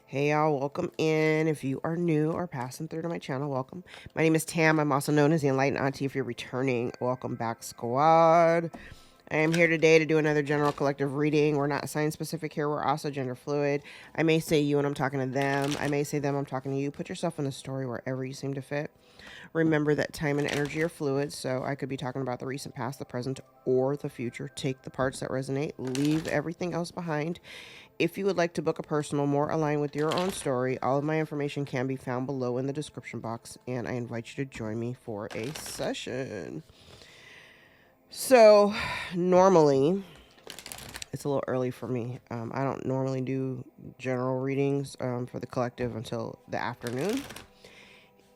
Hey y'all, welcome in. If you are new or passing through to my channel, welcome. My name is Tam. I'm also known as the Enlightened Auntie. If you're returning, welcome back, squad. I am here today to do another general collective reading. We're not sign specific here. We're also gender fluid. I may say you when I'm talking to them. I may say them, I'm talking to you. Put yourself in the story wherever you seem to fit. Remember that time and energy are fluid, so I could be talking about the recent past, the present, or the future. Take the parts that resonate, leave everything else behind. If you would like to book a personal more aligned with your own story, all of my information can be found below in the description box, and I invite you to join me for a session. So, normally, it's a little early for me. I don't normally do general readings for the collective until the afternoon.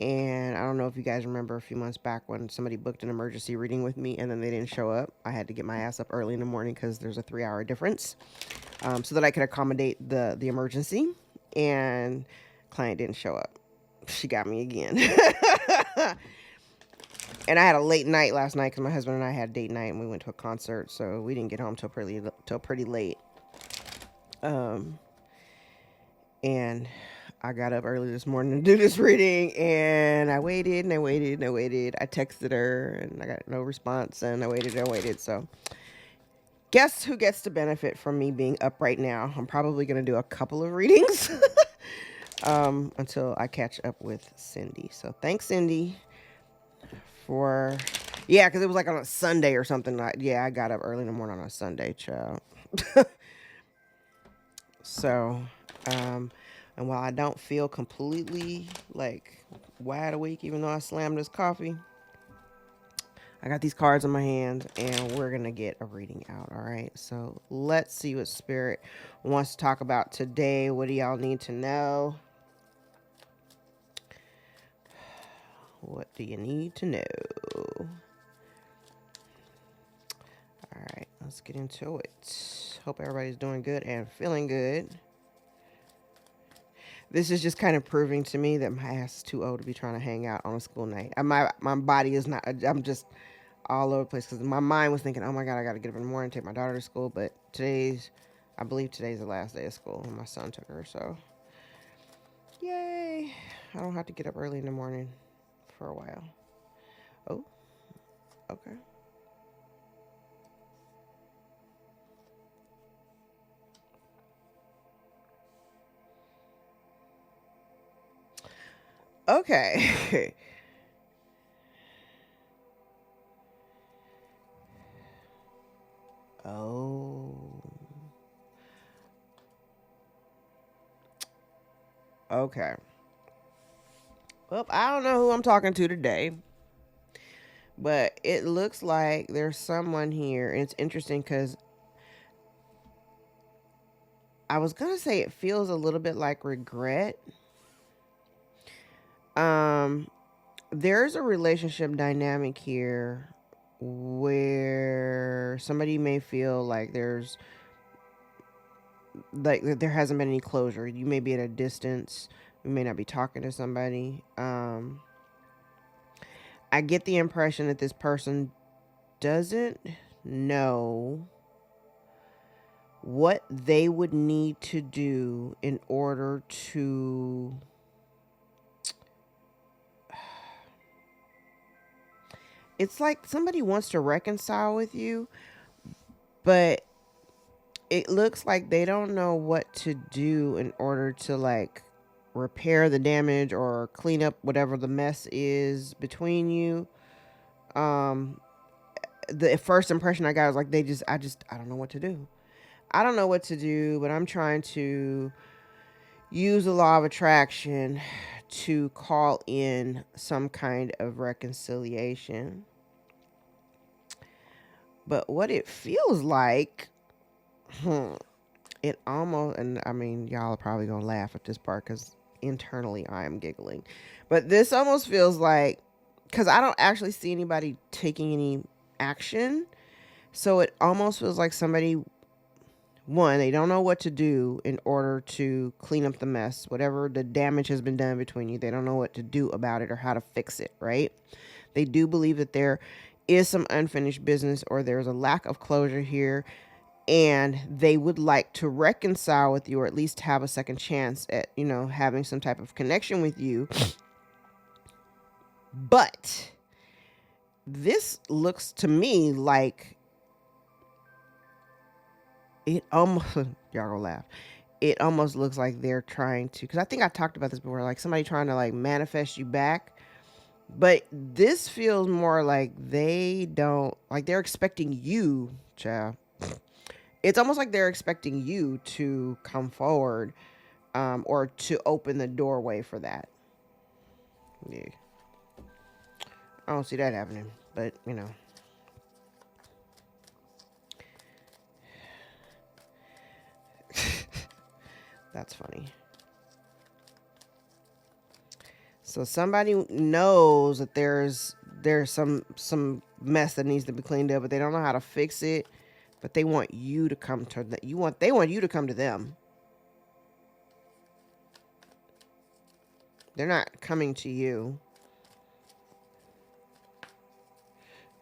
And I don't know if you guys remember a few months back when somebody booked an emergency reading with me and then they didn't show up. I had to get my ass up early in the morning because there's a 3-hour difference, so that I could accommodate the emergency. And client didn't show up. She got me again. And I had a late night last night because my husband and I had date night and we went to a concert, so we didn't get home till pretty late. And I got up early this morning to do this reading, and I waited and I waited and I waited. I texted her and I got no response, and I waited and I waited. So guess who gets to benefit from me being up right now? I'm probably going to do a couple of readings until I catch up with Cindy. So thanks, Cindy, for... Yeah, because it was like on a Sunday or something. Yeah, I got up early in the morning on a Sunday, child. So, and while I don't feel completely like wide awake, even though I slammed this coffee, I got these cards in my hands and we're going to get a reading out. All right. So let's see what Spirit wants to talk about today. What do y'all need to know? What do you need to know? All right. Let's get into it. Hope everybody's doing good and feeling good. This is just kind of proving to me that my ass is too old to be trying to hang out on a school night. My body is not, I'm just all over the place because my mind was thinking, oh my God, I got to get up in the morning, take my daughter to school. But I believe today's the last day of school and my son took her. So yay. I don't have to get up early in the morning for a while. Oh, okay. Okay. Oh. Okay. Well, I don't know who I'm talking to today, but it looks like there's someone here. And it's interesting because I was going to say it feels a little bit like regret. There's a relationship dynamic here where somebody may feel like there hasn't been any closure. You may be at a distance. You may not be talking to somebody. I get the impression that this person doesn't know what they would need to do in order to it's like somebody wants to reconcile with you, but it looks like they don't know what to do in order to like repair the damage or clean up whatever the mess is between you. The first impression I got was like I don't know what to do. I don't know what to do, but I'm trying to use the law of attraction to call in some kind of reconciliation. But what it feels like, it almost, and I mean, y'all are probably going to laugh at this part because internally I am giggling. But this almost feels like, because I don't actually see anybody taking any action. So it almost feels like somebody, one, they don't know what to do in order to clean up the mess. Whatever the damage has been done between you, they don't know what to do about it or how to fix it, right? They do believe that there is some unfinished business or there's a lack of closure here. and they would like to reconcile with you, or at least have a second chance at, having some type of connection with you. But this looks to me like it almost, y'all gonna laugh. It almost looks like they're trying to, because I think I talked about this before, like somebody trying to like manifest you back. But this feels more like they don't, like they're expecting you, child. It's almost like they're expecting you to come forward, or to open the doorway for that. Yeah. I don't see that happening, but that's funny. So somebody knows that there's some mess that needs to be cleaned up, but they don't know how to fix it. But they want you to come to that. They want you to come to them. They're not coming to you.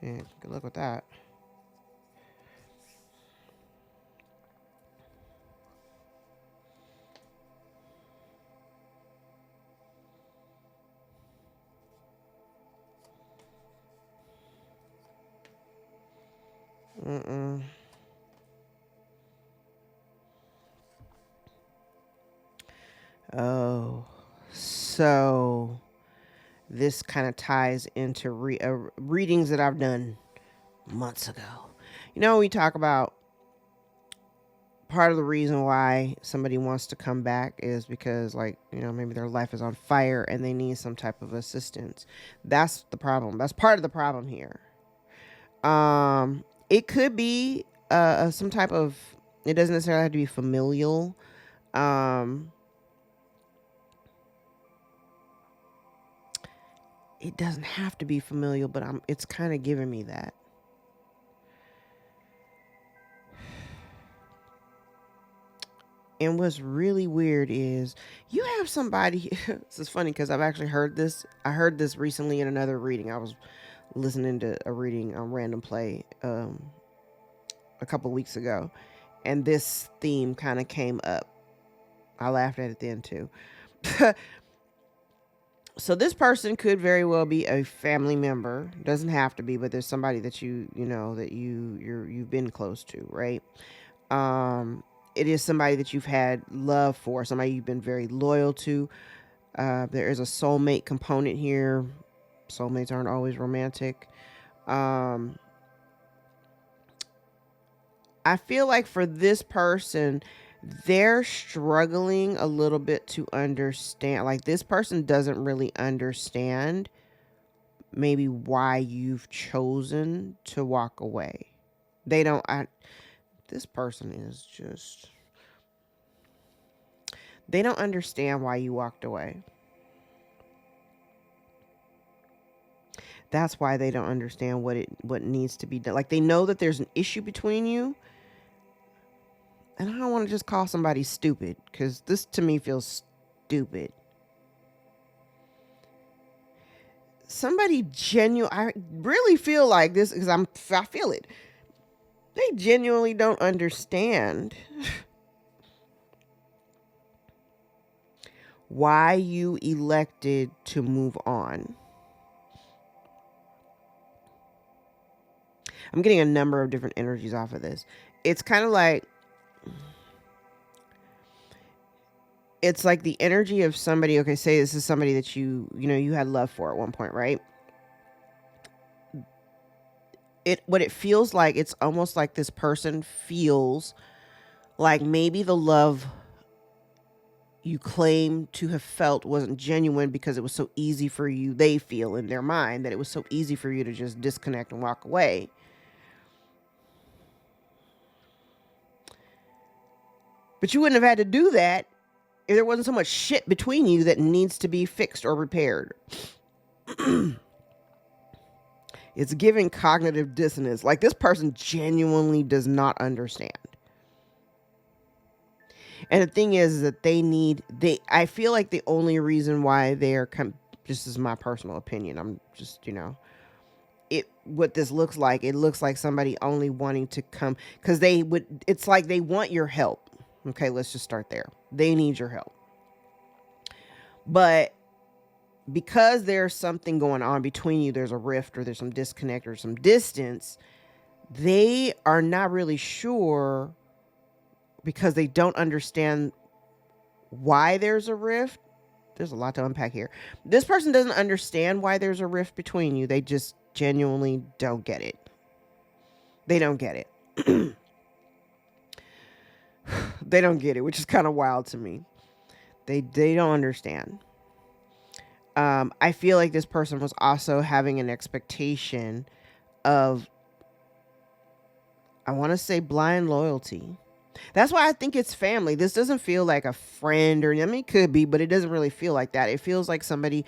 Yeah, good luck with that. Mm-mm. Oh, so this kind of ties into readings that I've done months ago. We talk about part of the reason why somebody wants to come back is because, like, maybe their life is on fire and they need some type of assistance. That's the problem. That's part of the problem here. It could be some type of, it doesn't necessarily have to be familial. It doesn't have to be familial, but it's kind of giving me that. And what's really weird is you have somebody, this is funny because I've actually heard this. I heard this recently in another reading. I was listening to a reading on Random Play a couple weeks ago, and this theme kind of came up. I laughed at it then too. So this person could very well be a family member. Doesn't have to be, but there's somebody that that you've been close to, right? It is somebody that you've had love for, somebody you've been very loyal to. There is a soulmate component here. Soulmates aren't always romantic. I feel like for this person, they're struggling a little bit to understand. Like, this person doesn't really understand maybe why you've chosen to walk away. They don't. This person is just, they don't understand why you walked away. That's why they don't understand what needs to be done. Like, they know that there's an issue between you. And I don't want to just call somebody stupid, because this to me feels stupid. Somebody genuine, I really feel like this, because I feel it. They genuinely don't understand why you elected to move on. I'm getting a number of different energies off of this. It's kind of like, it's like the energy of somebody. Okay, say this is somebody that you had love for at one point, right? What it feels like, it's almost like this person feels like maybe the love you claim to have felt wasn't genuine, because it was so easy for you. They feel in their mind that it was so easy for you to just disconnect and walk away. But you wouldn't have had to do that if there wasn't so much shit between you that needs to be fixed or repaired. It's giving cognitive dissonance. Like, this person genuinely does not understand. And the thing is that I feel like the only reason why they are, this is my personal opinion. I'm just, what this looks like, it looks like somebody only wanting to come because it's like they want your help. Okay, let's just start there. They need your help. But because there's something going on between you, there's a rift or there's some disconnect or some distance, they are not really sure because they don't understand why there's a rift. There's a lot to unpack here. This person doesn't understand why there's a rift between you. They just genuinely don't get it. They don't get it. They don't get it, which is kind of wild to me. They don't understand. I feel like this person was also having an expectation of, I want to say, blind loyalty. That's why I think it's family. This doesn't feel like a friend, or, I mean, it could be, but it doesn't really feel like that. It feels like somebody,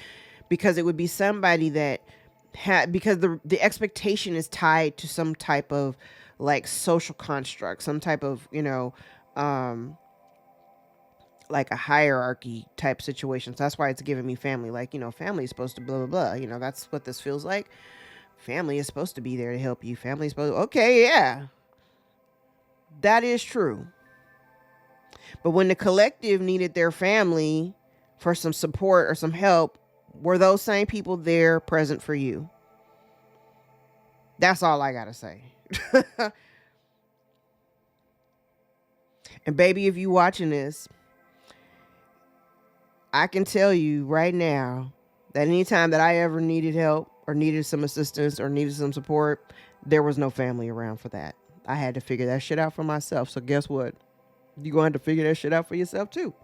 because it would be somebody that because the expectation is tied to some type of like social construct, some type of, like a hierarchy type situation. So that's why it's giving me family. Like, family is supposed to blah, blah, blah. That's what this feels like. Family is supposed to be there to help you. Family is supposed to, okay, yeah. That is true. But when the collective needed their family for some support or some help, were those same people there present for you? That's all I got to say. And baby, if you watching this, I can tell you right now that anytime that I ever needed help or needed some assistance or needed some support, there was no family around for that. I had to figure that shit out for myself. So guess what? You're going to have to figure that shit out for yourself too.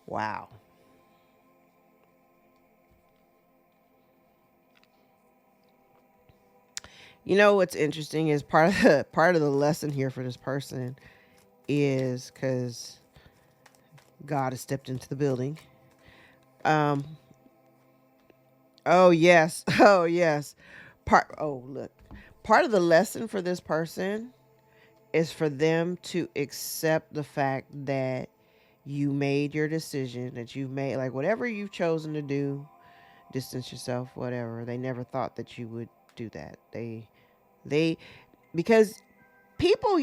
Wow. You know what's interesting is part of the lesson here for this person is because God has stepped into the building. Oh yes. Oh yes. Part of the lesson for this person is for them to accept the fact that you made your decision, that you made, like, whatever you've chosen to do, distance yourself, whatever. They never thought that you would do that. They because people,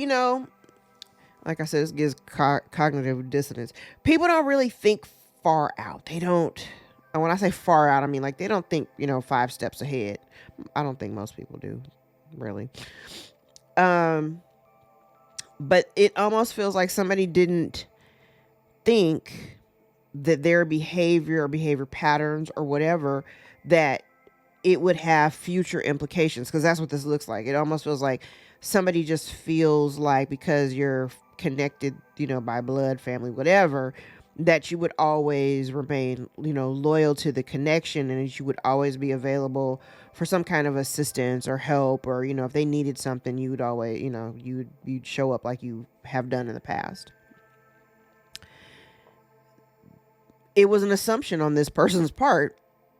like I said, this gives cognitive dissonance. People don't really think far out. They don't. And when I say far out, I mean, like, they don't think, 5 steps ahead. I don't think most people do, really. But it almost feels like somebody didn't think that their behavior or behavior patterns or whatever, that it would have future implications, because that's what this looks like. It almost feels like somebody just feels like because you're connected, by blood, family, whatever, that you would always remain, loyal to the connection, and that you would always be available for some kind of assistance or help, or, if they needed something, you would always, you'd show up like you have done in the past. It was an assumption on this person's part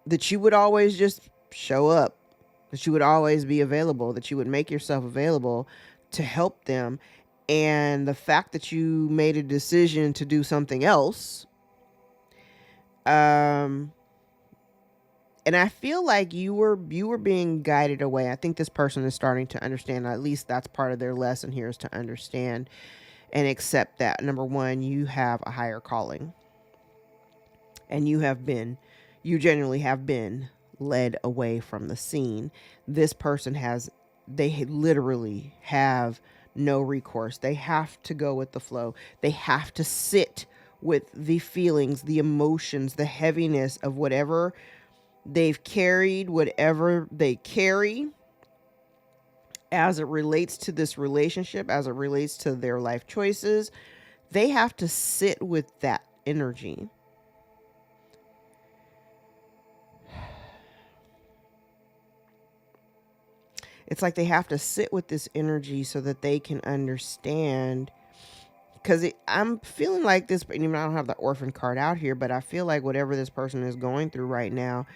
that you would always just show up, that you would always be available, that you would make yourself available to help them. And the fact that you made a decision to do something else, and I feel like you were being guided away. I think this person is starting to understand, at least that's part of their lesson here, is to understand and accept that, number one, you have a higher calling. And you genuinely have been led away from the scene. This person they literally have no recourse. They have to go with the flow. They have to sit with the feelings, the emotions, the heaviness of whatever they've carried, whatever they carry as it relates to this relationship, as it relates to their life choices. They have to sit with that energy. It's like they have to sit with this energy so that they can understand, because I'm feeling like this, even I don't have the orphan card out here, but I feel like whatever this person is going through right now,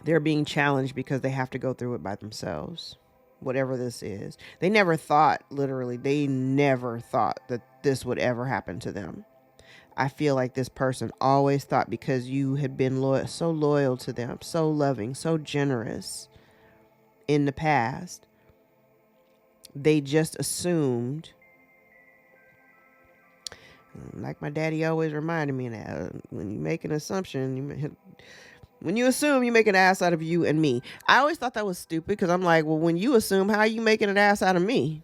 They're being challenged because they have to go through it by themselves. Whatever this is. They never thought, literally, they never thought that this would ever happen to them. I feel like this person always thought, because you had been so loyal to them, so loving, so generous in the past, they just assumed, like my daddy always reminded me, that when you make an assumption, when you assume, you make an ass out of you and me. I always thought that was stupid, because I'm like, well, when you assume, how are you making an ass out of me?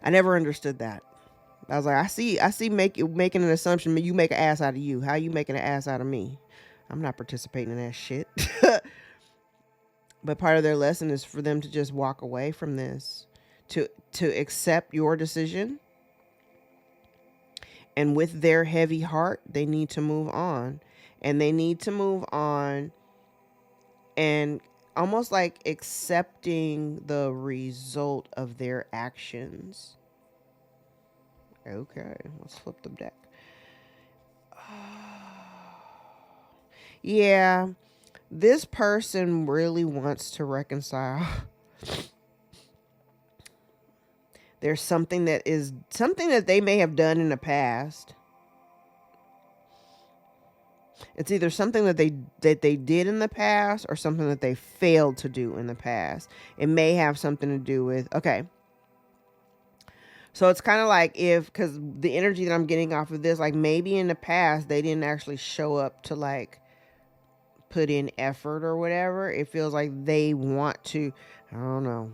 I never understood that. I was like, I see making an assumption, you make an ass out of you. How are you making an ass out of me? I'm not participating in that shit. But part of their lesson is for them to just walk away from this, to accept your decision. And with their heavy heart, they need to move on. And they need to move on and almost like accepting the result of their actions. Okay, let's flip the deck. Yeah, this person really wants to reconcile. There's something that they may have done in the past. It's either something that they did in the past or something that they failed to do in the past. It may have something to do with, okay. So it's kind of like because the energy that I'm getting off of this, like maybe in the past they didn't actually show up to like put in effort or whatever. It feels like they want to, I don't know.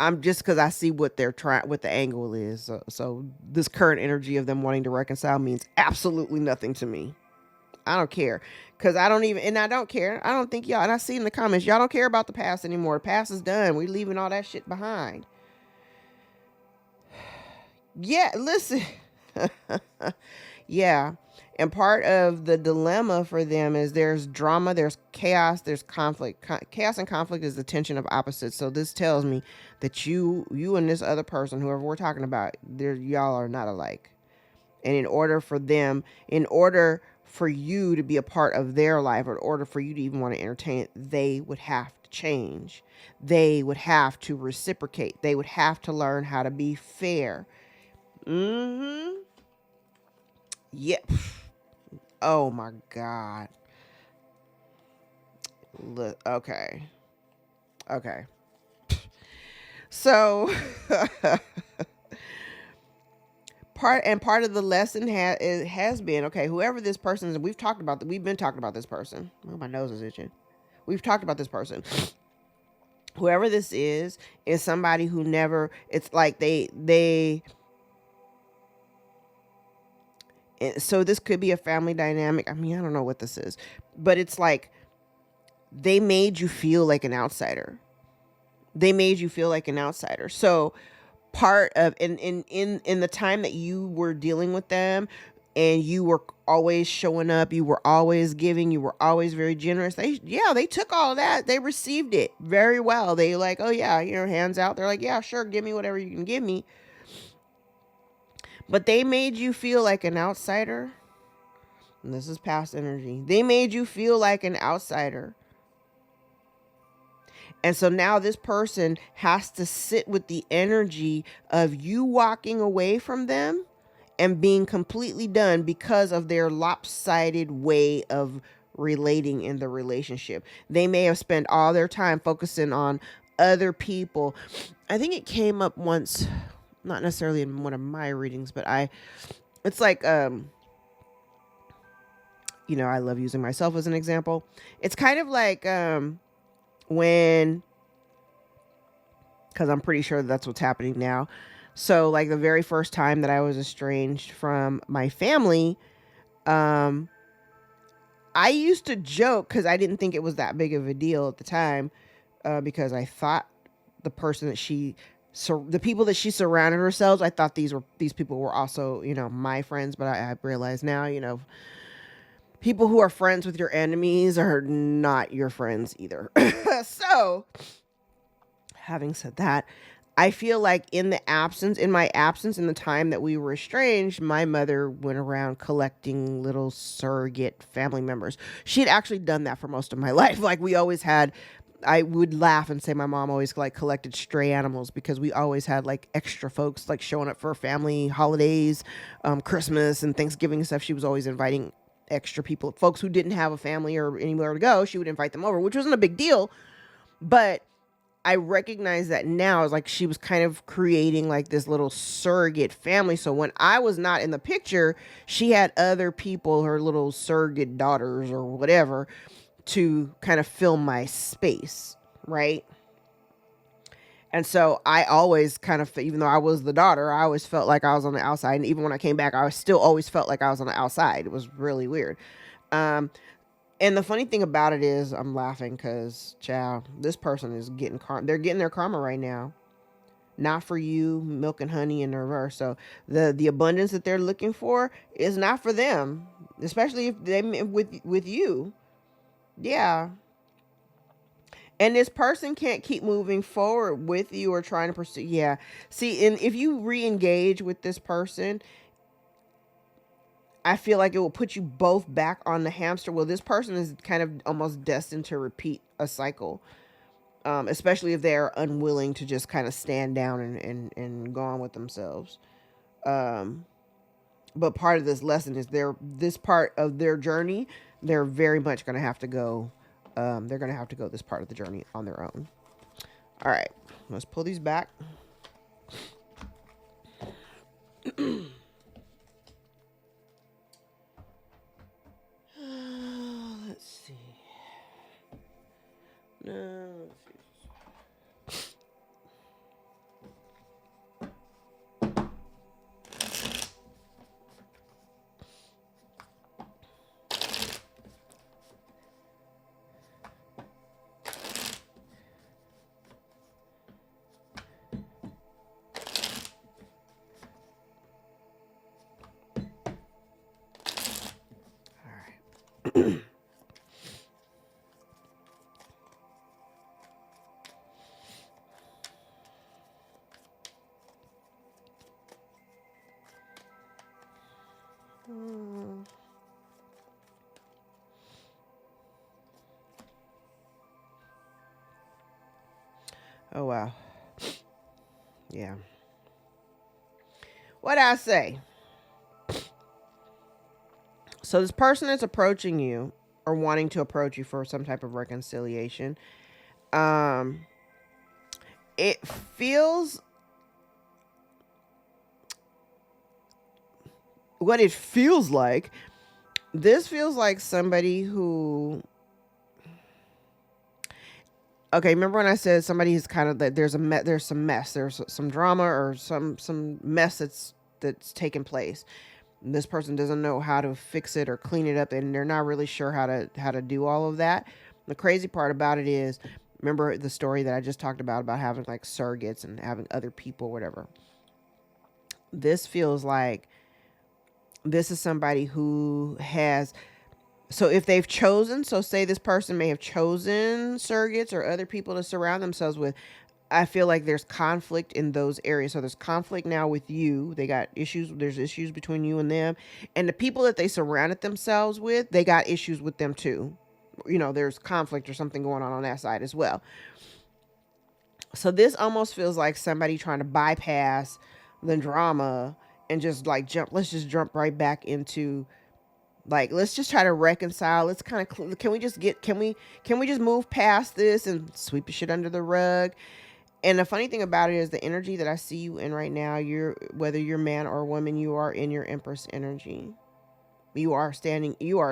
I'm just, because I see what they're trying, what the angle is. So this current energy of them wanting to reconcile means absolutely nothing to me. I don't care, because I don't care. I don't think y'all, and I see in the comments, y'all don't care about the past anymore. The past is done. We're leaving all that shit behind. Yeah, listen. Yeah. And part of the dilemma for them is there's drama, there's chaos, there's conflict. Chaos and conflict is the tension of opposites. So this tells me that you and this other person, whoever we're talking about, y'all are not alike. And in order for you to be a part of their life, or in order for you to even want to entertain it, they would have to change. They would have to reciprocate. They would have to learn how to be fair. Mm-hmm. Yep. Oh my God. Look, okay. So part of the lesson has been, okay, whoever this person is, we've been talking about this person. Oh, my nose is itching. We've talked about this person. Whoever this is somebody who never, it's like so this could be a family dynamic. I mean, I don't know what this is, but it's like they made you feel like an outsider. So part of in the time that you were dealing with them, and you were always showing up, you were always giving, you were always very generous. They took all of that. They received it very well. They like, oh yeah, hands out. They're like, yeah, sure, give me whatever you can give me. But they made you feel like an outsider. And this is past energy. They made you feel like an outsider. And so now this person has to sit with the energy of you walking away from them and being completely done because of their lopsided way of relating in the relationship. They may have spent all their time focusing on other people. I think it came up once, not necessarily in one of my readings, but it's like, I love using myself as an example. It's kind of like, because I'm pretty sure that's what's happening now. So like the very first time that I was estranged from my family, I used to joke, because I didn't think it was that big of a deal at the time, because I thought the person that the people that she surrounded herself, I thought these people were also, my friends. But I realize now, people who are friends with your enemies are not your friends either. So, having said that, I feel like in my absence, in the time that we were estranged, my mother went around collecting little surrogate family members. She had actually done that for most of my life. Like we always had, I would laugh and say my mom always like collected stray animals because we always had like extra folks like showing up for family holidays, Christmas and Thanksgiving and stuff. She was always inviting extra people, folks who didn't have a family or anywhere to go. She would invite them over, which wasn't a big deal, but I recognize that now as like she was kind of creating like this little surrogate family. So when I was not in the picture, she had other people, her little surrogate daughters or whatever, to kind of fill my space, right? And so I always kind of, even though I was the daughter, I always felt like I was on the outside. And even when I came back, I still always felt like I was on the outside. It was really weird. And the funny thing about it is, I'm laughing because, child, this person is getting they're getting their karma right now. Not for you, milk and honey in the reverse. So the abundance that they're looking for is not for them, especially if they with you. Yeah. And this person can't keep moving forward with you or trying to pursue. Yeah. See, and if you re-engage with this person, I feel like it will put you both back on the hamster wheel. This person is kind of almost destined to repeat a cycle, especially if they're unwilling to just kind of stand down and go on with themselves. But part of this lesson is this part of their journey, they're very much going to have to go. They're going to have to go this part of the journey on their own. All right, let's pull these back. Let's see. No. Oh, wow. Yeah. What'd I say? So this person is approaching you or wanting to approach you for some type of reconciliation. It feels, what it feels like, this feels like somebody who, okay, remember when I said somebody is kind of that there's some mess, there's some drama or some mess that's taken place. This person doesn't know how to fix it or clean it up, and they're not really sure how to do all of that. The crazy part about it is, remember the story that I just talked about having like surrogates and having other people, whatever. This feels like this is somebody who has, so if they've chosen, so say this person may have chosen surrogates or other people to surround themselves with, I feel like there's conflict in those areas. So there's conflict now with you. They got issues. There's issues between you and them. And the people that they surrounded themselves with, they got issues with them too. You know, there's conflict or something going on that side as well. So this almost feels like somebody trying to bypass the drama and just like let's just jump right back into, like, let's just try to reconcile. Let's kind of, can we just move past this and sweep the shit under the rug? And the funny thing about it is the energy that I see you in right now, whether you're man or woman, you are in your Empress energy. You are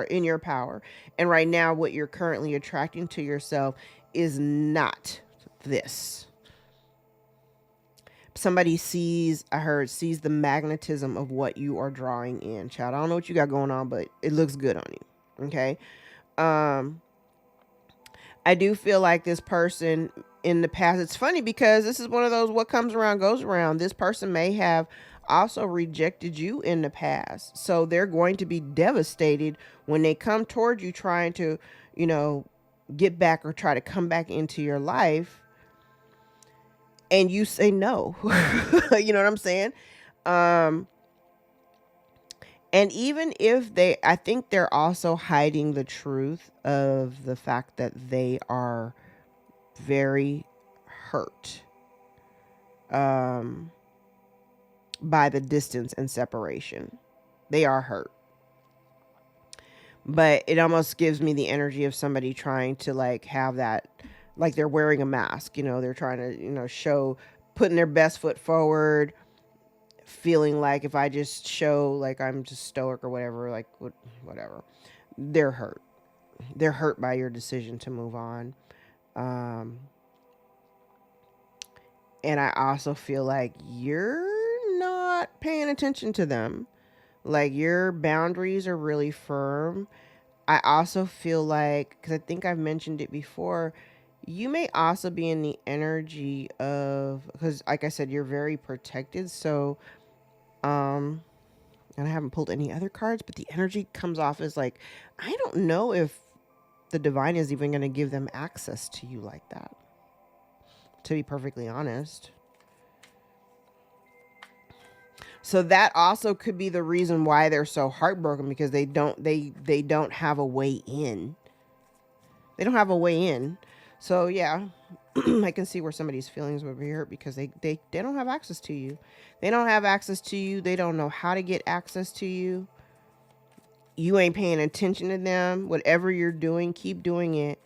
in your power. And right now, what you're currently attracting to yourself is not this. Somebody sees the magnetism of what you are drawing in, child. I don't know what you got going on, but it looks good on you. Okay. I do feel like this person in the past, it's funny because this is one of those, what comes around goes around. This person may have also rejected you in the past. So they're going to be devastated when they come toward you trying to, get back or try to come back into your life. and you say no. You know what I'm saying? Um, and even if I think they're also hiding the truth of the fact that they are very hurt um, by the distance and separation. They are hurt. But it almost gives me the energy of somebody trying to like have that, like they're wearing a mask, they're trying to, show, putting their best foot forward, feeling like if I just show like I'm just stoic or whatever, like whatever, they're hurt. They're hurt by your decision to move on. And I also feel like you're not paying attention to them. Like your boundaries are really firm. I also feel like, because I think I've mentioned it before, you may also be in the energy of, because like I said, you're very protected. So, and I haven't pulled any other cards, but the energy comes off as like, I don't know if the divine is even going to give them access to you like that, to be perfectly honest. So that also could be the reason why they're so heartbroken, because they don't have a way in. They don't have a way in. So yeah, I can see where somebody's feelings would be hurt because they don't have access to you. They don't have access to you. They don't know how to get access to you. You ain't paying attention to them. Whatever you're doing, keep doing it.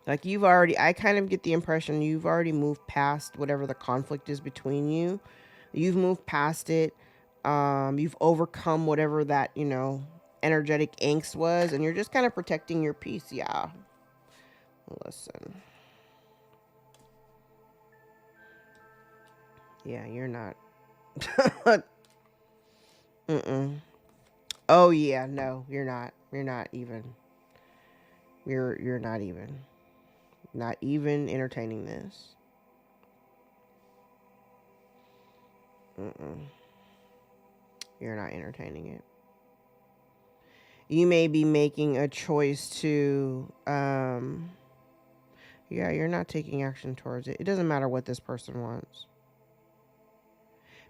Like I kind of get the impression you've already moved past whatever the conflict is between you. You've moved past it. You've overcome whatever that, energetic angst was, and you're just kind of protecting your peace. Yeah. Listen. Yeah, you're not. Mm-mm. Oh yeah, no, you're not. You're not even. You're not even. Not even entertaining this. Mm-mm. You're not entertaining it. You may be making a choice to yeah, you're not taking action towards it. It doesn't matter what this person wants.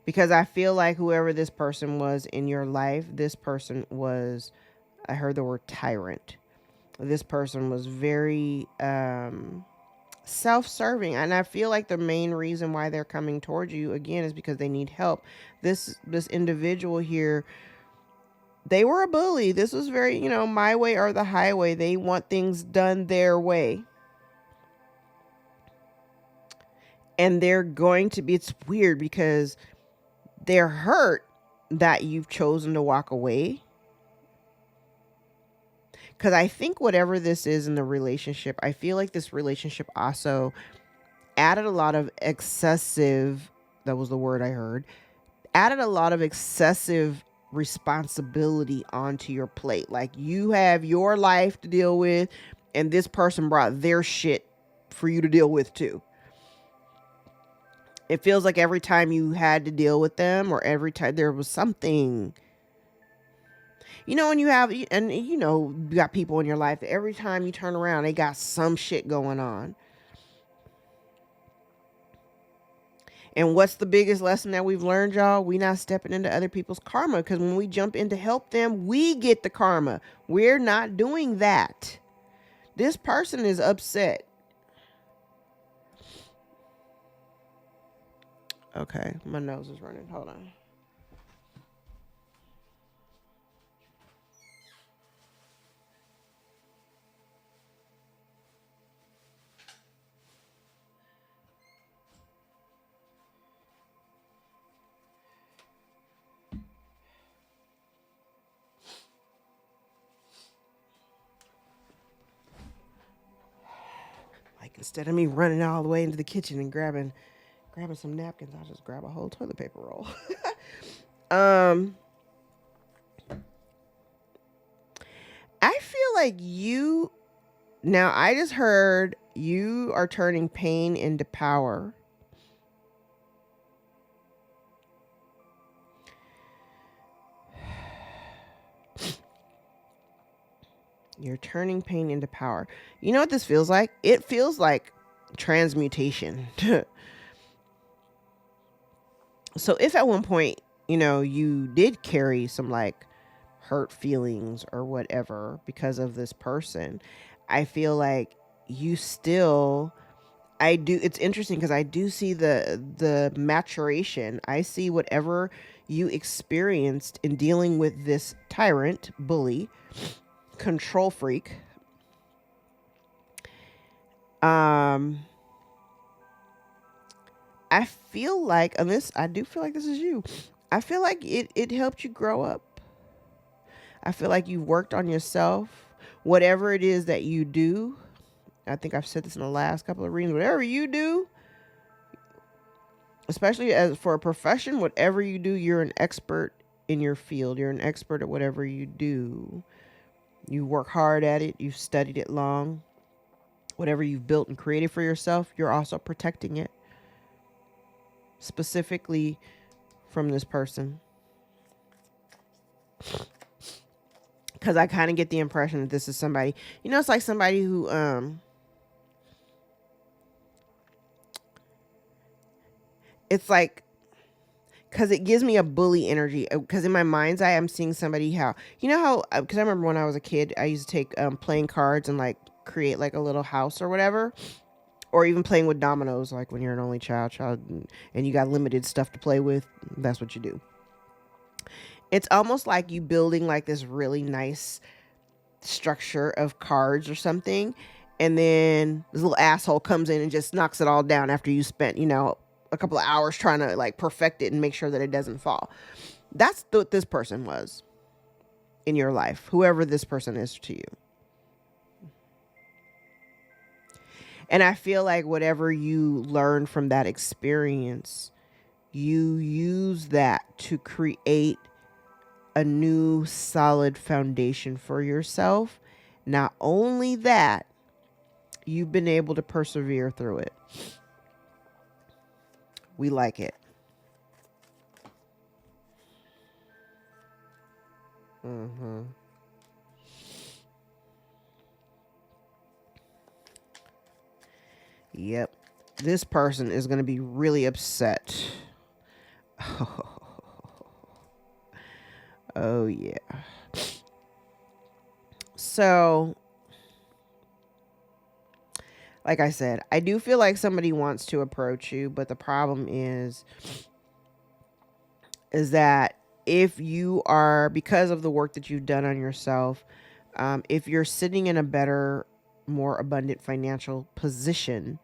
Because I feel like whoever this person was in your life, this person was, I heard the word tyrant. This person was very self-serving, and I feel like the main reason why they're coming towards you again is because they need help. This individual here, they were a bully. This was very, my way or the highway. They want things done their way. And they're going to be, it's weird because they're hurt that you've chosen to walk away. Because I think whatever this is in the relationship, I feel like this relationship also added a lot of excessive, that was the word I heard, added a lot of excessive responsibility onto your plate. Like you have your life to deal with, and this person brought their shit for you to deal with too. It feels like every time you had to deal with them, or every time there was something, when you have, and you got people in your life, every time you turn around, they got some shit going on. And what's the biggest lesson that we've learned, y'all? We not stepping into other people's karma, because when we jump in to help them, we get the karma. We're not doing that. This person is upset. Okay, my nose is running. Hold on. Like instead of me running all the way into the kitchen and grabbing some napkins, I'll just grab a whole toilet paper roll. um I feel like now I just heard you are turning pain into power. You're turning pain into power. You know what this feels like? It feels like transmutation. So if at one point, you did carry some like hurt feelings or whatever because of this person, I feel like you still, it's interesting because I do see the maturation. I see whatever you experienced in dealing with this tyrant, bully, control freak. I feel like, and this, I do feel like this is you. I feel like it helped you grow up. I feel like you've worked on yourself. Whatever it is that you do, I think I've said this in the last couple of readings, whatever you do, especially as for a profession, whatever you do, you're an expert in your field. You're an expert at whatever you do. You work hard at it. You've studied it long. Whatever you've built and created for yourself, you're also protecting it. Specifically from this person. Because I kind of get the impression that this is somebody, it's like somebody who, it's like, because it gives me a bully energy. Because in my mind's eye, I'm seeing somebody because I remember when I was a kid, I used to take playing cards and like create like a little house or whatever. Or even playing with dominoes, like when you're an only child and you got limited stuff to play with, that's what you do. It's almost like you building like this really nice structure of cards or something, and then this little asshole comes in and just knocks it all down after you spent, a couple of hours trying to like perfect it and make sure that it doesn't fall. That's what this person was in your life, whoever this person is to you. And I feel like whatever you learn from that experience, you use that to create a new solid foundation for yourself. Not only that, you've been able to persevere through it. We like it. Yep. This person is going to be really upset. Oh, yeah. So, like I said, I do feel like somebody wants to approach you, but the problem is that if you are, because of the work that you've done on yourself, if you're sitting in a better, more abundant financial position,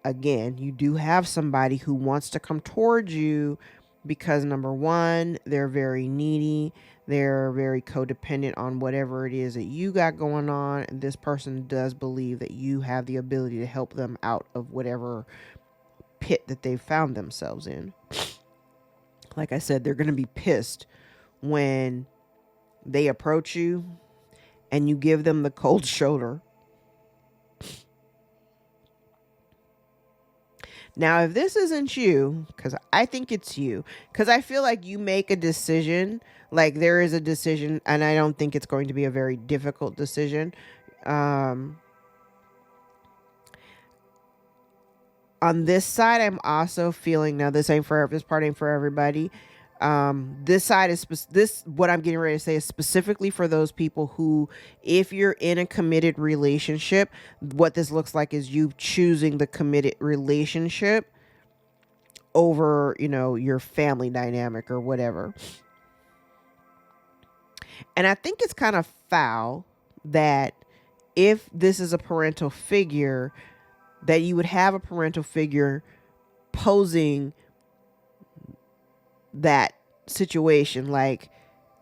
again, you do have somebody who wants to come towards you because, number one, they're very needy. They're very codependent on whatever it is that you got going on. And this person does believe that you have the ability to help them out of whatever pit that they've found themselves in. Like I said, they're going to be pissed when they approach you and you give them the cold shoulder. Now, if this isn't you, because I think it's you, because I feel like you make a decision, like there is a decision, and I don't think it's going to be a very difficult decision. On this side, I'm also feeling, now this part ain't for everybody. This side is what I'm getting ready to say is specifically for those people who, if you're in a committed relationship, what this looks like is you choosing the committed relationship over, your family dynamic or whatever. And I think it's kind of foul that if this is a parental figure, that you would have a parental figure posing that situation like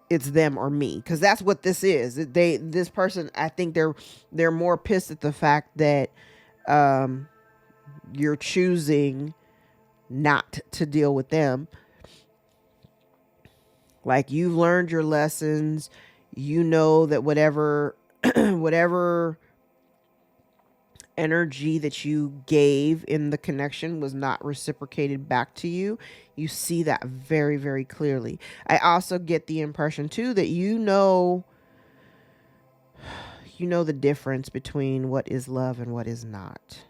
it's them or me, because that's what this is. This person, I think they're more pissed at the fact that you're choosing not to deal with them. Like, you've learned your lessons, that whatever energy that you gave in the connection was not reciprocated back to you. You see that very, very clearly. I also get the impression too that like you know the difference between what is love and what is not.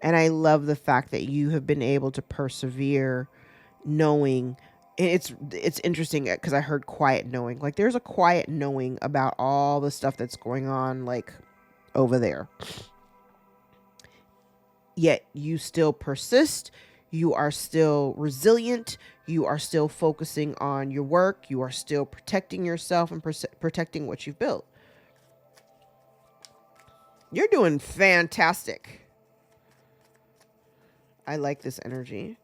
And I love the fact that you have been able to persevere knowing. And it's interesting because I heard quiet knowing. Like there's a quiet knowing about all the stuff that's going on like over there. Yet you still persist. You are still resilient. You are still focusing on your work. You are still protecting yourself and protecting what you've built. You're doing fantastic. I like this energy.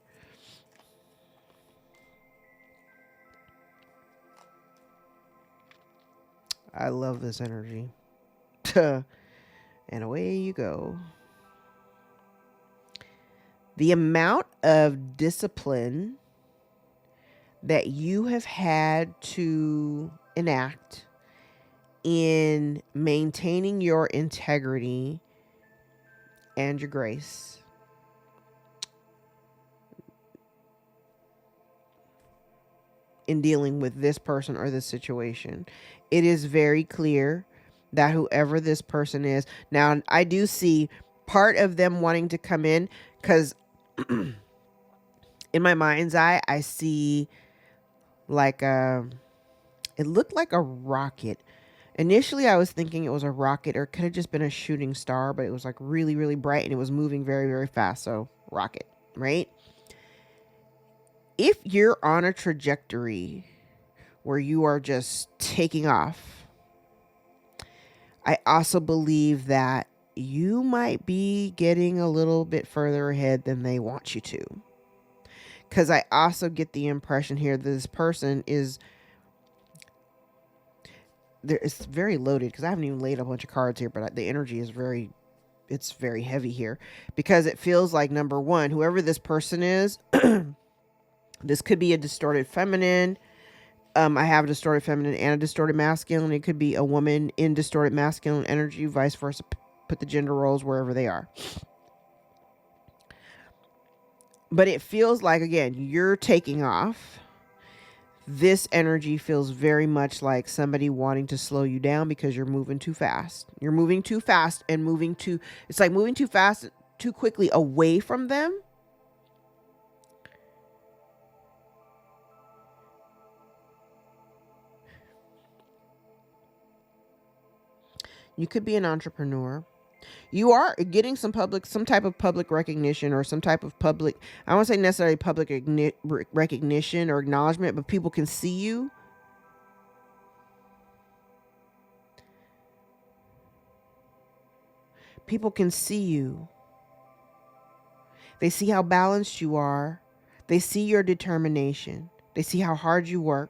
I love this energy. And away you go. The amount of discipline that you have had to enact in maintaining your integrity and your grace in dealing with this person or this situation. It is very clear that whoever this person is, now I do see part of them wanting to come in because in my mind's eye, I see like it looked like a rocket. Initially, I was thinking it was a rocket or it could have just been a shooting star, but it was like really, really bright and it was moving very, very fast. So rocket, right? If you're on a trajectory where you are just taking off, I also believe that you might be getting a little bit further ahead than they want you to. Because I also get the impression here that this person is there. It's very loaded because I haven't even laid a bunch of cards here, but the energy is it's very heavy here because it feels like, number one, whoever this person is, this could be a distorted feminine. I have a distorted feminine and a distorted masculine. It could be a woman in distorted masculine energy, vice versa. Put the gender roles wherever they are. But it feels like, again, you're taking off. This energy feels very much like somebody wanting to slow you down because you're moving too fast. You're moving too fast and it's like moving too fast, too quickly away from them. You could be an entrepreneur. You are getting some type of public recognition or some type of public, I won't say necessarily public recognition or acknowledgement, but people can see you. People can see you. They see how balanced you are. They see your determination. They see how hard you work.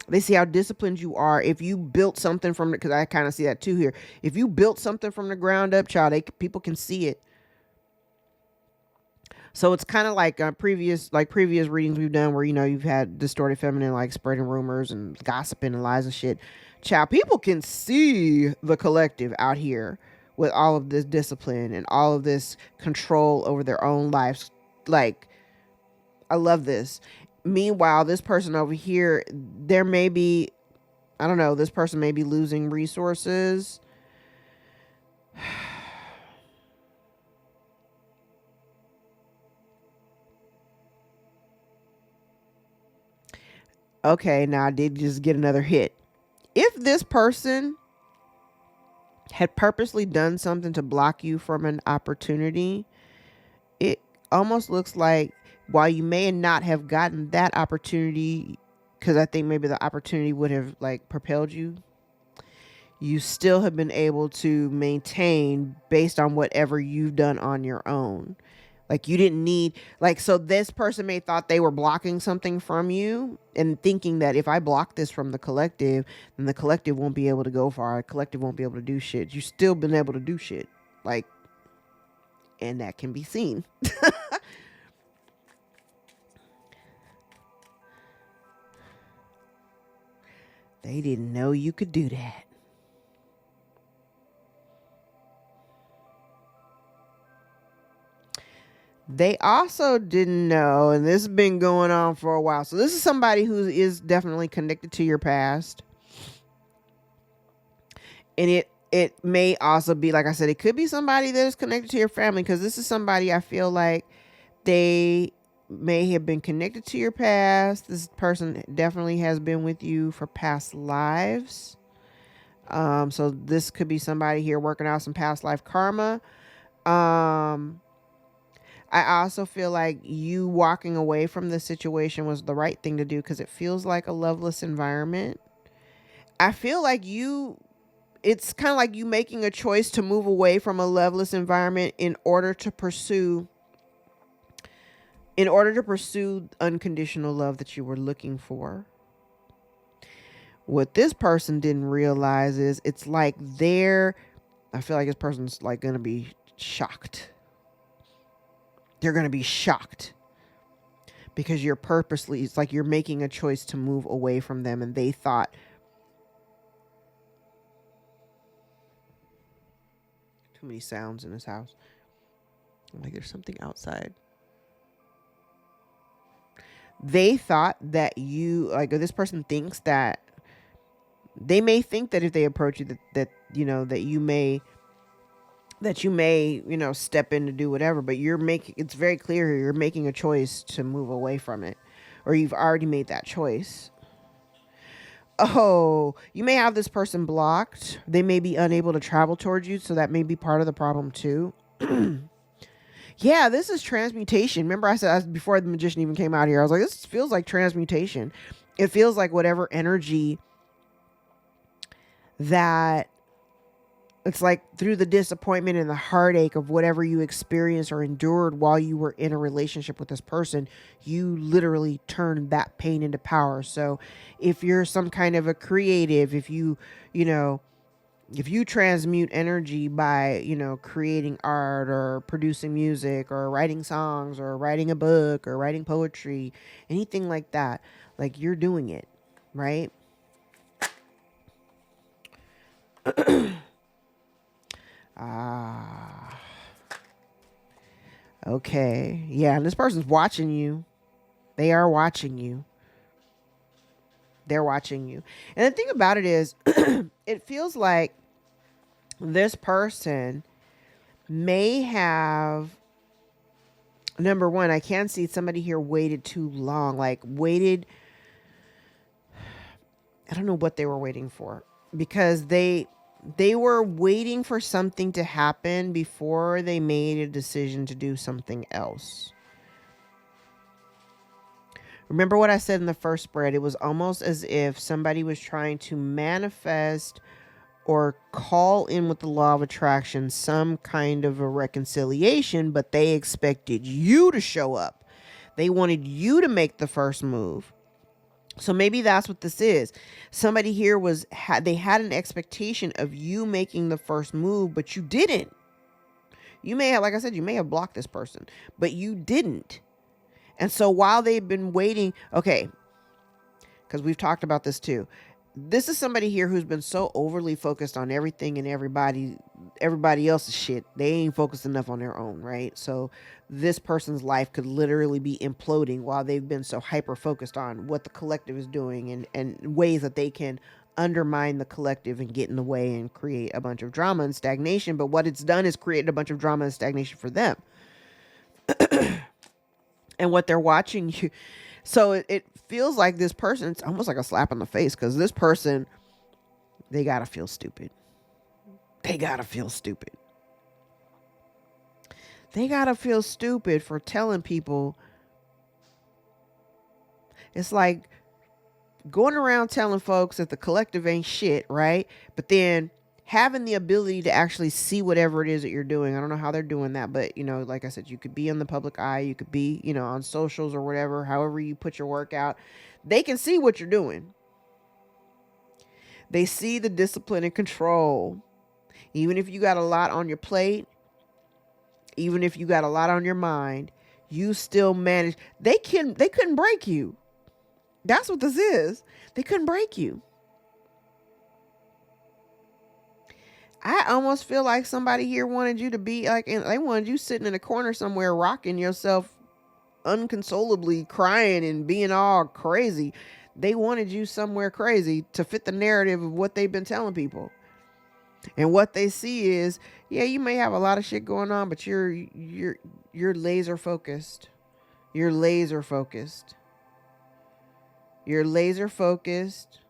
They see how disciplined you are. If you built something from it, because I kind of see that too here. If you built something from the ground up, child, people can see it. So it's kind of like previous readings we've done where, you've had distorted feminine, like spreading rumors and gossiping and lies and shit. Child, people can see the collective out here with all of this discipline and all of this control over their own lives. Like, I love this. Meanwhile, this person over here, there may be, I don't know, this person may be losing resources. Okay, now I did just get another hit. If this person had purposely done something to block you from an opportunity, it almost looks like while you may not have gotten that opportunity, because I think maybe the opportunity would have like propelled you, you still have been able to maintain based on whatever you've done on your own. Like you didn't need, like, so this person may thought they were blocking something from you and thinking that if I block this from the collective, then the collective won't be able to go far. The collective won't be able to do shit. You've still been able to do shit. Like, and that can be seen. They didn't know you could do that. They also didn't know, and this has been going on for a while. So this is somebody who is definitely connected to your past. And it may also be, like I said, it could be somebody that is connected to your family, because this is somebody I feel like they may have been connected to your past. This person definitely has been with you for past lives. So this could be somebody here working out some past life karma. I also feel like you walking away from this situation was the right thing to do, because it feels like a loveless environment. I feel like it's kind of like you making a choice to move away from a loveless environment in order to pursue unconditional love that you were looking for. What this person didn't realize is it's like I feel like this person's like going to be shocked. They're going to be shocked because it's like you're making a choice to move away from them, and they thought, too many sounds in this house. Like there's something outside. They thought that this person thinks that they may think that if they approach you that you may step in to do whatever, but it's very clear you're making a choice to move away from it, or you've already made that choice. Oh, you may have this person blocked. They may be unable to travel towards you, so that may be part of the problem too. Yeah, this is transmutation. Remember I said before the magician even came out here, I was like, this feels like transmutation. It feels like whatever energy that it's like through the disappointment and the heartache of whatever you experienced or endured while you were in a relationship with this person, you literally turned that pain into power. So if you're some kind of a creative, if you transmute energy by, creating art or producing music or writing songs or writing a book or writing poetry, anything like that, like you're doing it, right? Okay. Yeah, and this person's watching you. They are watching you. They're watching you. And the thing about it is, it feels like this person may have, number one, I can see somebody here waited too long. Like waited, I don't know what they were waiting for, because they were waiting for something to happen before they made a decision to do something else. Remember what I said in the first spread? It was almost as if somebody was trying to manifest or call in with the law of attraction some kind of a reconciliation, but they expected you to show up. They wanted you to make the first move. So maybe that's what this is. Somebody here they had an expectation of you making the first move, but you didn't. You may have, like I said, you may have blocked this person, but you didn't. And so while they've been waiting, okay, because we've talked about this too. This is somebody here who's been so overly focused on everything and everybody else's shit. They ain't focused enough on their own, right? So this person's life could literally be imploding while they've been so hyper focused on what the collective is doing and ways that they can undermine the collective and get in the way and create a bunch of drama and stagnation. But what it's done is create a bunch of drama and stagnation for them. And what they're watching you. So it feels like this person, it's almost like a slap in the face, because this person, they got to feel stupid. They got to feel stupid. They got to feel stupid for telling people. It's like going around telling folks that the collective ain't shit, right? But then having the ability to actually see whatever it is that you're doing. I don't know how they're doing that, but like I said, you could be in the public eye, you could be, on socials or whatever, however you put your work out. They can see what you're doing. They see the discipline and control. Even if you got a lot on your plate, even if you got a lot on your mind, you still manage. They couldn't break you. That's what this is. They couldn't break you. I almost feel like somebody here wanted you to be like, they wanted you sitting in a corner somewhere, rocking yourself unconsolably, crying and being all crazy. They wanted you somewhere crazy to fit the narrative of what they've been telling people. And what they see is, yeah, you may have a lot of shit going on, but you're laser focused. You're laser focused. You're laser focused.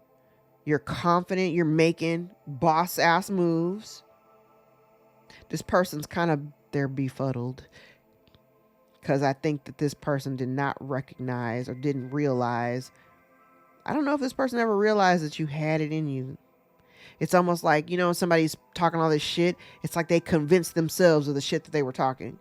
You're confident. You're making boss ass moves. This person's kind of, they're befuddled. Because I think that this person did not recognize or didn't realize. I don't know if this person ever realized that you had it in you. It's almost like, you know, somebody's talking all this shit. It's like they convinced themselves of the shit that they were talking.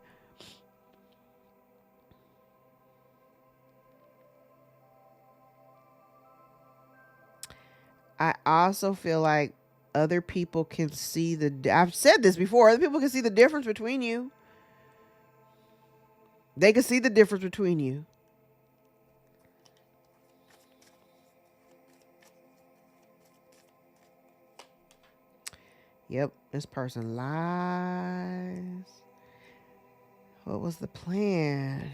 I also feel like other people can see I've said this before, other people can see the difference between you. They can see the difference between you. Yep, this person lies. What was the plan?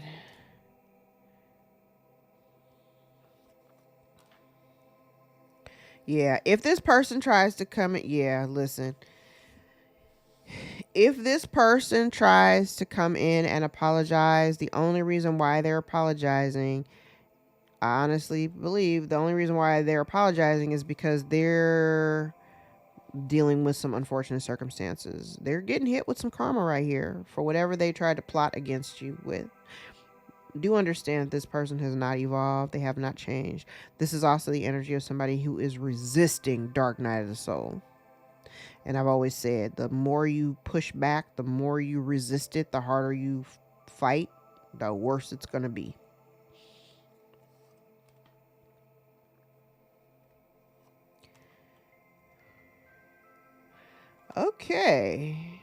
Yeah, if this person tries to come in, yeah, listen. If this person tries to come in and apologize, the only reason why they're apologizing, I honestly believe the only reason why they're apologizing is because they're dealing with some unfortunate circumstances. They're getting hit with some karma right here for whatever they tried to plot against you with. Do understand this person has not evolved. They have not changed. This is also the energy of somebody who is resisting dark night of the soul. And I've always said, the more you push back, the more you resist it, the harder you fight, the worse it's going to be. Okay.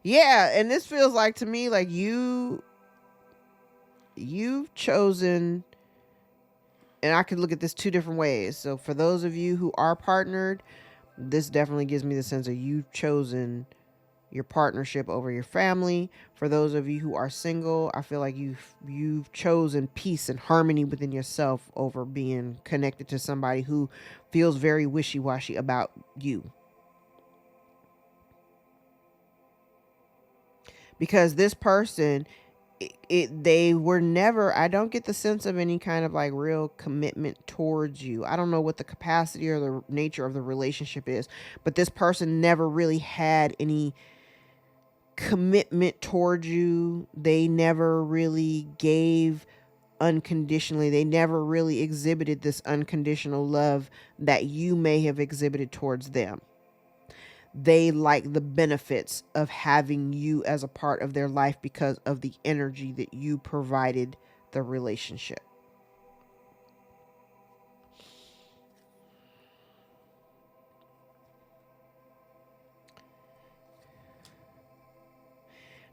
Yeah, and this feels like to me like you've chosen, and I could look at this two different ways. So for those of you who are partnered, this definitely gives me the sense of you've chosen your partnership over your family. For those of you who are single, I feel like you've chosen peace and harmony within yourself over being connected to somebody who feels very wishy-washy about you. Because this person, they were never, I don't get the sense of any kind of like real commitment towards you. I don't know what the capacity or the nature of the relationship is, but this person never really had any commitment towards you. They never really gave unconditionally. They never really exhibited this unconditional love that you may have exhibited towards them. They like the benefits of having you as a part of their life because of the energy that you provided the relationship.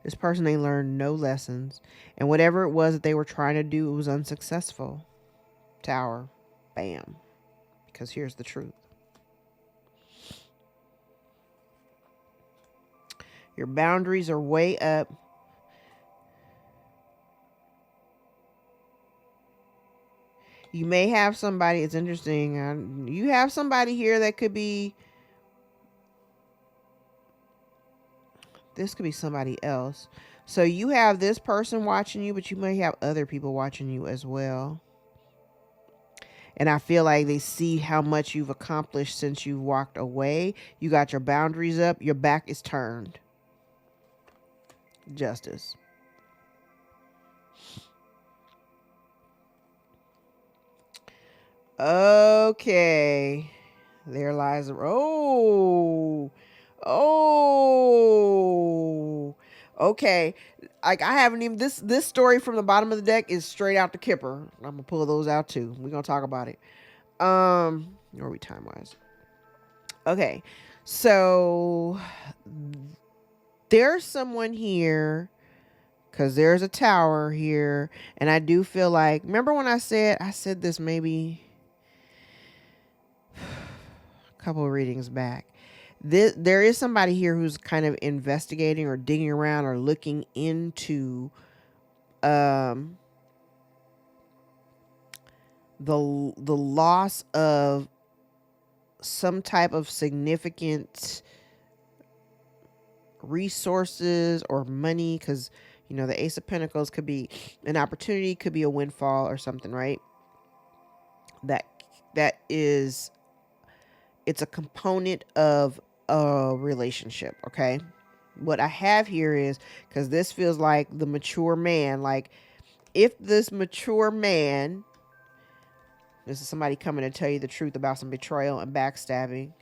This person, they learned no lessons, and whatever it was that they were trying to do, it was unsuccessful. Tower, bam. Because here's the truth. Your boundaries are way up. You may have somebody, it's interesting. You have somebody here that could be, this could be somebody else. So you have this person watching you, but you may have other people watching you as well. And I feel like they see how much you've accomplished since you've walked away. You got your boundaries up. Your back is turned. Justice. Okay. There lies a... Oh. Okay. Like, I haven't even... This story from the bottom of the deck is straight out the Kipper. I'm going to pull those out, too. We're going to talk about it. Where are we time-wise? Okay. So, there's someone here... Because there's a tower here. And I do feel like... Remember when I said this maybe... a couple of readings back. There is somebody here who's kind of investigating or digging around or looking into the loss of some type of significant resources or money, because you know the Ace of Pentacles could be an opportunity, could be a windfall or something, right? That is, it's a component of a relationship. Okay, what I have here is, because this feels like the mature man, like if this mature man, this is somebody coming to tell you the truth about some betrayal and backstabbing.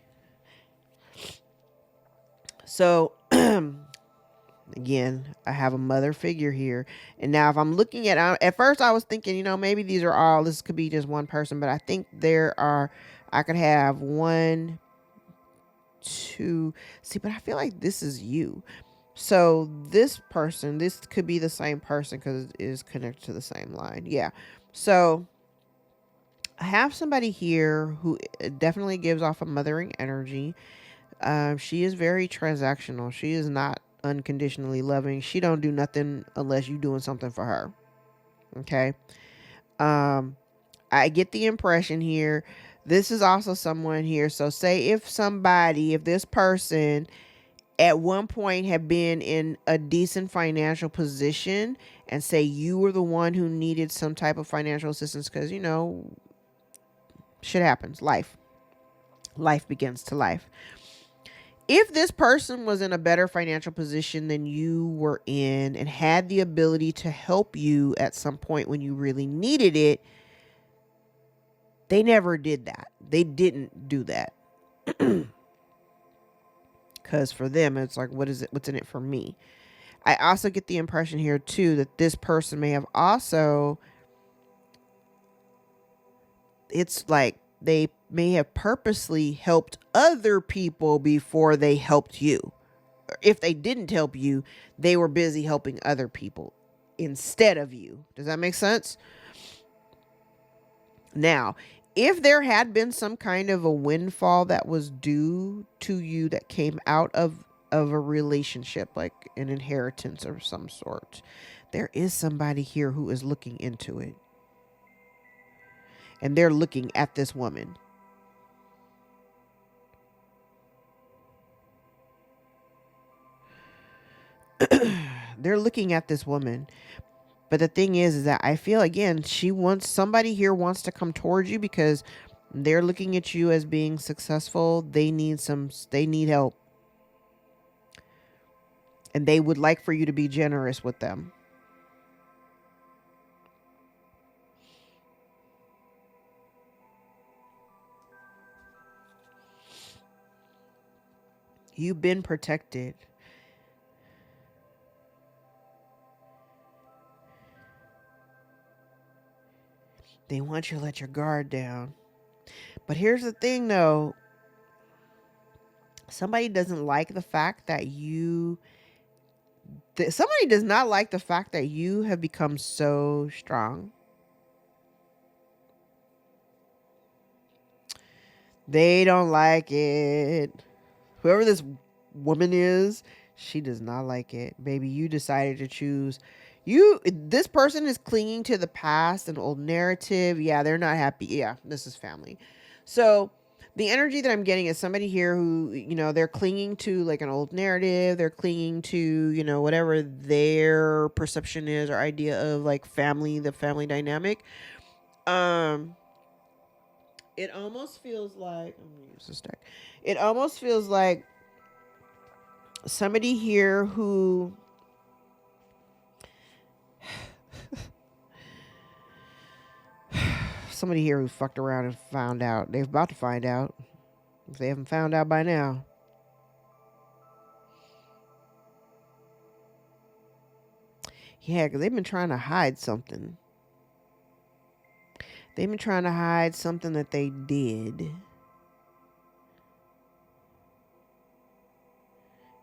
So again, I have a mother figure here. And now if I'm looking at first I was thinking, you know, maybe this could be just one person, but I think I could have one, two, but I feel like this is you. So this person, this could be the same person because it is connected to the same line. Yeah. So I have somebody here who definitely gives off a mothering energy. She is very transactional. She is not unconditionally loving. She don't do nothing unless you doing something for her. Okay. I get the impression here, this is also someone here. So say if this person at one point had been in a decent financial position, and say you were the one who needed some type of financial assistance because, you know, shit happens. Life begins to life. If this person was in a better financial position than you were in and had the ability to help you at some point when you really needed it, they never did that. They didn't do that. Because for them, it's like, what's in it for me? I also get the impression here too that this person may have also, it's like they may have purposely helped other people before they helped you. If they didn't help you, they were busy helping other people instead of you. Does that make sense? Now, if there had been some kind of a windfall that was due to you that came out of a relationship, like an inheritance of some sort, there is somebody here who is looking into it. And they're looking at this woman. They're looking at this woman. But the thing is that I feel, again, somebody here wants to come towards you because they're looking at you as being successful. They need help. And they would like for you to be generous with them. You've been protected. They want you to let your guard down. But here's the thing, though. Somebody doesn't like the fact that somebody does not like the fact that you have become so strong. They don't like it. Whoever this woman is, she does not like it. Baby, you decided to choose. This person is clinging to the past, an old narrative. Yeah, they're not happy. Yeah, this is family. So the energy that I'm getting is somebody here who, you know, they're clinging to like an old narrative. They're clinging to, you know, whatever their perception is or idea of like family, the family dynamic. It almost feels like, I'm gonna use this deck. It almost feels like somebody here who fucked around and found out. They're about to find out if they haven't found out by now. Yeah, because they've been trying to hide something. They've been trying to hide something that they did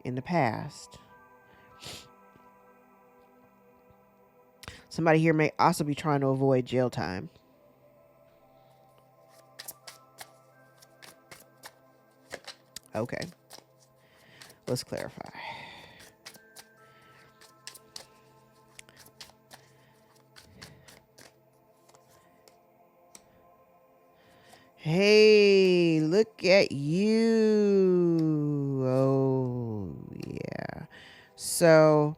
in the past. Somebody here may also be trying to avoid jail time. Okay. Let's clarify. Hey, look at you. Oh, yeah. So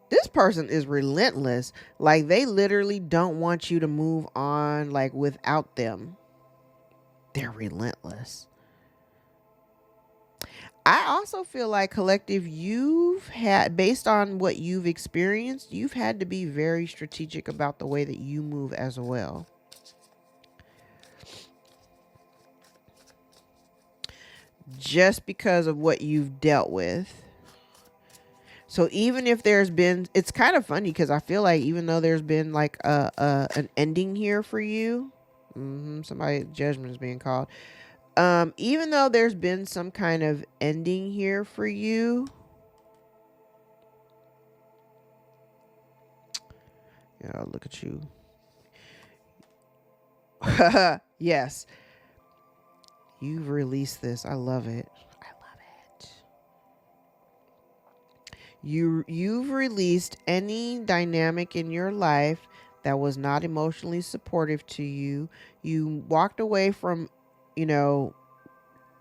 this person is relentless. Like, they literally don't want you to move on, like, without them. They're relentless. I also feel like, collective, you've had, based on what you've experienced, you've had to be very strategic about the way that you move as well. Just because of what you've dealt with. So even if there's been, it's kind of funny because I feel like even though there's been like an ending here for you, somebody, judgment is being called. Even though there's been some kind of ending here for you, yeah, look at you. Yes, you've released this. I love it. I love it. You've released any dynamic in your life that was not emotionally supportive to you. You walked away from,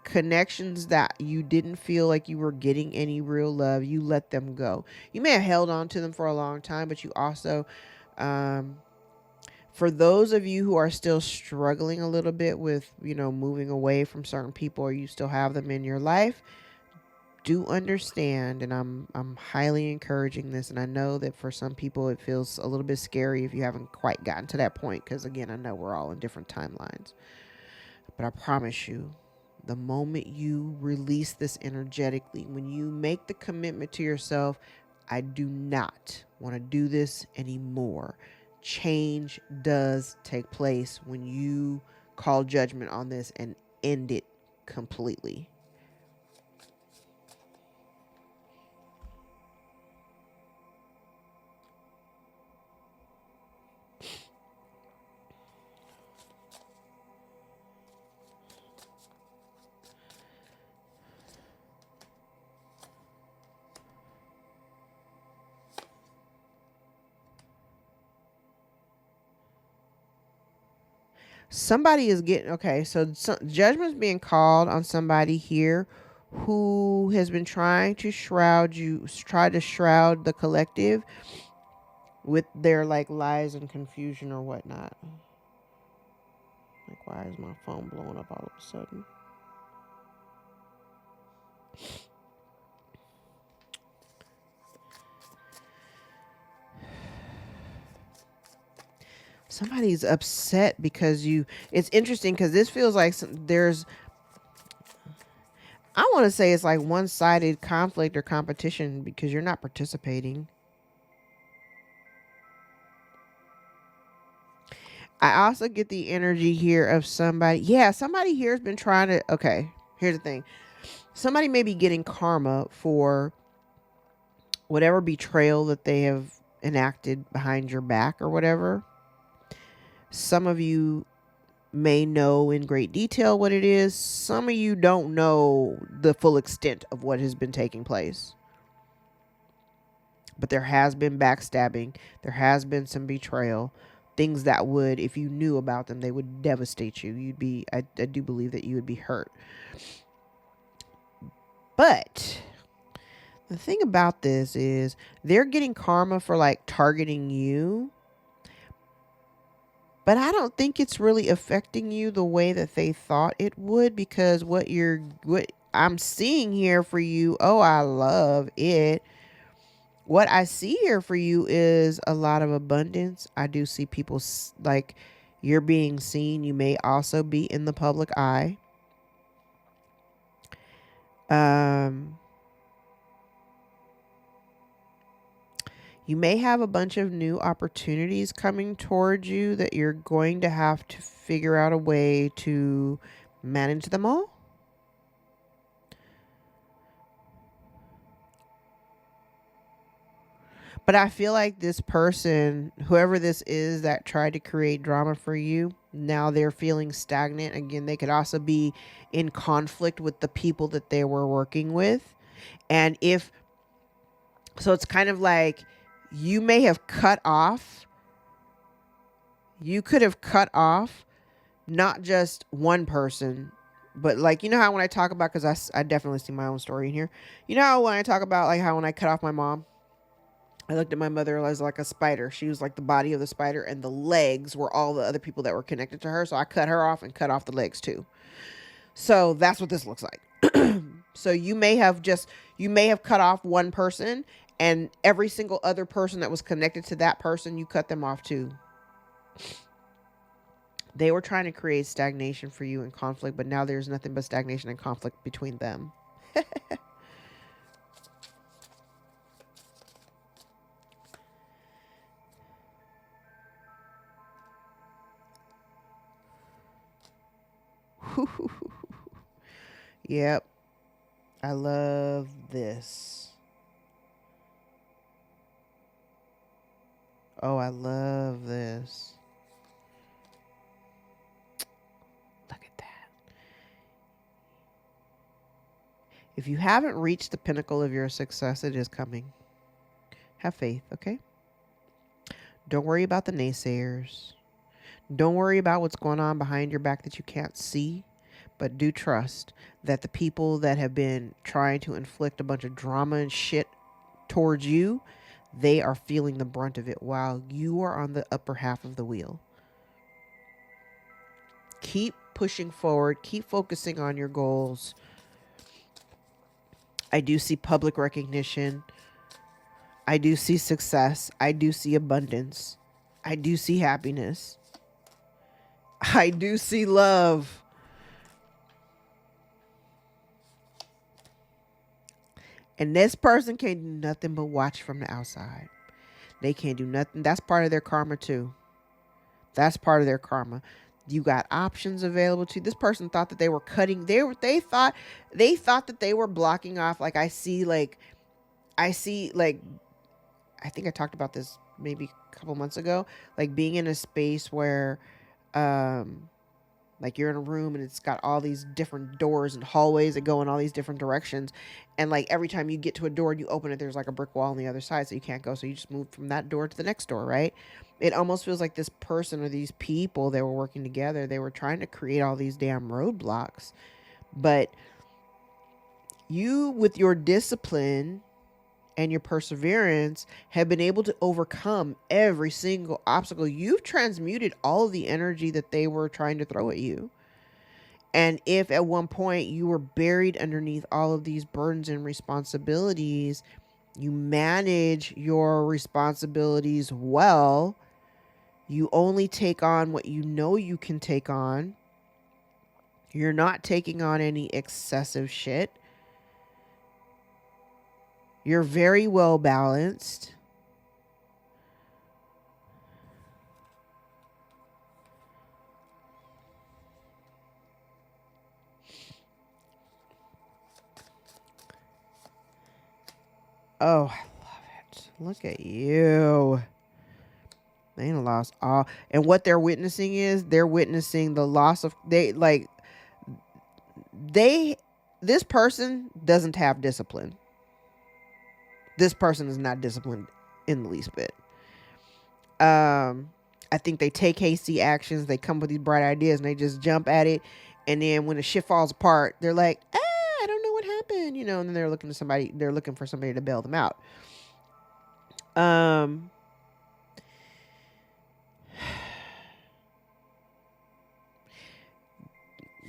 connections that you didn't feel like you were getting any real love. You let them go. You may have held on to them for a long time, but you also, for those of you who are still struggling a little bit with, moving away from certain people, or you still have them in your life, do understand, and I'm highly encouraging this, and I know that for some people it feels a little bit scary if you haven't quite gotten to that point, because again, I know we're all in different timelines. But I promise you, the moment you release this energetically, when you make the commitment to yourself, I do not want to do this anymore, change does take place when you call judgment on this and end it completely. Somebody is getting, okay, so judgment's being called on somebody here who has been trying to shroud the collective with their like lies and confusion or whatnot. Like, why is my phone blowing up all of a sudden? Somebody's upset because it's interesting because this feels like I want to say it's like one-sided conflict or competition because you're not participating. I also get the energy here of somebody. Yeah, somebody here has been trying to. Okay, here's the thing. Somebody may be getting karma for whatever betrayal that they have enacted behind your back or whatever. Some of you may know in great detail what it is. Some of you don't know the full extent of what has been taking place. But there has been backstabbing. There has been some betrayal. Things that would, if you knew about them, they would devastate you. I do believe that you would be hurt. But the thing about this is they're getting karma for like targeting you. But I don't think it's really affecting you the way that they thought it would, because what I'm seeing here for you, oh, I love it. What I see here for you is a lot of abundance. I do see people like you're being seen. You may also be in the public eye. You may have a bunch of new opportunities coming towards you that you're going to have to figure out a way to manage them all. But I feel like this person, whoever this is that tried to create drama for you, Now they're feeling stagnant. Again, they could also be in conflict with the people that they were working with. And so it's kind of like you may have you could have cut off not just one person, but like, you know how when I talk about, because I definitely see my own story in here. You know how when I talk about like how when I cut off my mom, I looked at my mother as like a spider. She was like the body of the spider, and the legs were all the other people that were connected to her. So I cut her off and cut off the legs too. So that's what this looks like. So you may have cut off one person, and every single other person that was connected to that person, you cut them off too. They were trying to create stagnation for you and conflict, but now there's nothing but stagnation and conflict between them. Yep. I love this. Oh, I love this. Look at that. If you haven't reached the pinnacle of your success, it is coming. Have faith, okay? Don't worry about the naysayers. Don't worry about what's going on behind your back that you can't see, but do trust that the people that have been trying to inflict a bunch of drama and shit towards you, they are feeling the brunt of it while you are on the upper half of the wheel. Keep pushing forward. Keep focusing on your goals. I do see public recognition. I do see success. I do see abundance. I do see happiness. I do see love. And this person can't do nothing but watch from the outside. They can't do nothing. That's part of their karma too. That's part of their karma. You got options available to you. This person thought that they were cutting. They thought that they were blocking off. Like I see like I think I talked about this maybe a couple months ago. Like being in a space where like you're in a room and it's got all these different doors and hallways that go in all these different directions. And like every time you get to a door and you open it, there's like a brick wall on the other side. So you can't go. So you just move from that door to the next door, right? It almost feels like this person or these people that were working together, they were trying to create all these damn roadblocks. But you, with your discipline and your perseverance, have been able to overcome every single obstacle. You've transmuted all of the energy that they were trying to throw at you. And if at one point you were buried underneath all of these burdens and responsibilities, you manage your responsibilities well. You only take on what you know you can take on. You're not taking on any excessive shit. You're very well balanced. Oh, I love it. Look at you. They ain't lost all. And what they're witnessing is they're witnessing the loss of this person doesn't have discipline. This person is not disciplined in the least bit. I think they take hasty actions. They come with these bright ideas and they just jump at it. And then when the shit falls apart, they're like, I don't know what happened, and then they're looking for somebody to bail them out.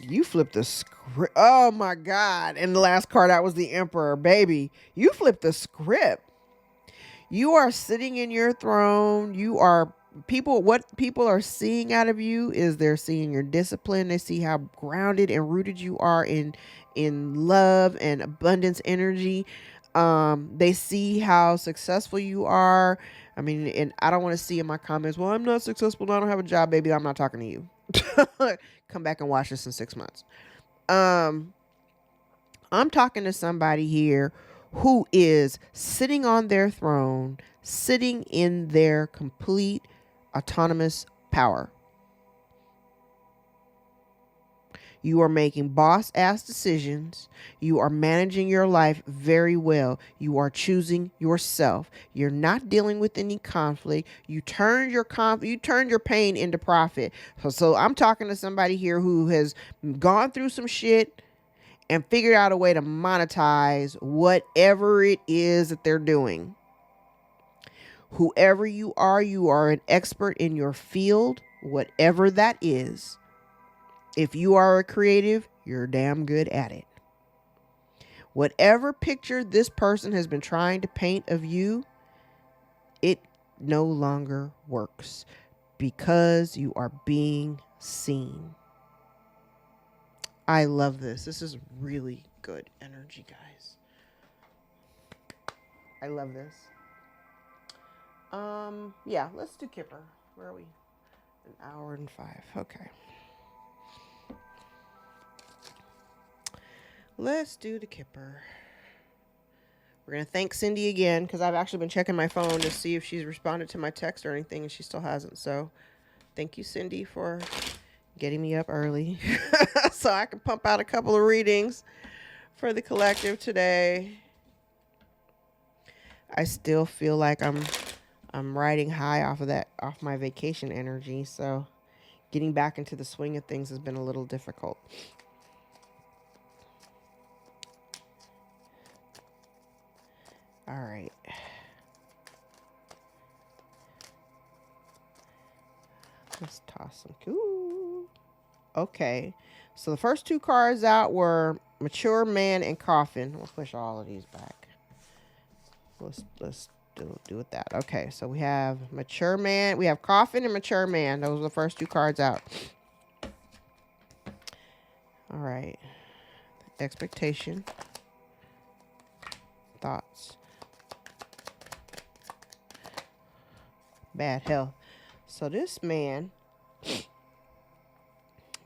You flipped the script. Oh my God. And the last card out was the Emperor. Baby, you flipped the script. You are sitting in your throne. What people are seeing out of you is they're seeing your discipline. They see how grounded and rooted you are in love and abundance energy. They see how successful you are. I mean, and I don't want to see in my comments, well, I'm not successful. I don't have a job, baby. I'm not talking to you. Come back and watch this in 6 months. I'm talking to somebody here who is sitting on their throne, sitting in their complete autonomous power. You are making boss-ass decisions. You are managing your life very well. You are choosing yourself. You're not dealing with any conflict. You turned your pain into profit. So I'm talking to somebody here who has gone through some shit and figured out a way to monetize whatever it is that they're doing. Whoever you are an expert in your field, whatever that is. If you are a creative, you're damn good at it. Whatever picture this person has been trying to paint of you, it no longer works because you are being seen. I love this. This is really good energy, guys. I love this. Yeah, let's do Kipper. Where are we? 1:05. Okay. Let's do the Kipper. We're going to thank Cindy again because I've actually been checking my phone to see if she's responded to my text or anything, and she still hasn't. So thank you, Cindy, for getting me up early so I can pump out a couple of readings for the collective today. I still feel like I'm riding high off my vacation energy, so getting back into the swing of things has been a little difficult. All right. Let's toss some. Ooh. Okay. So the first two cards out were Mature Man and Coffin. We'll push all of these back. Let's do with that. Okay. So we have Mature Man. We have Coffin and Mature Man. Those are the first two cards out. All right. Expectation. Thoughts. Bad health. So this man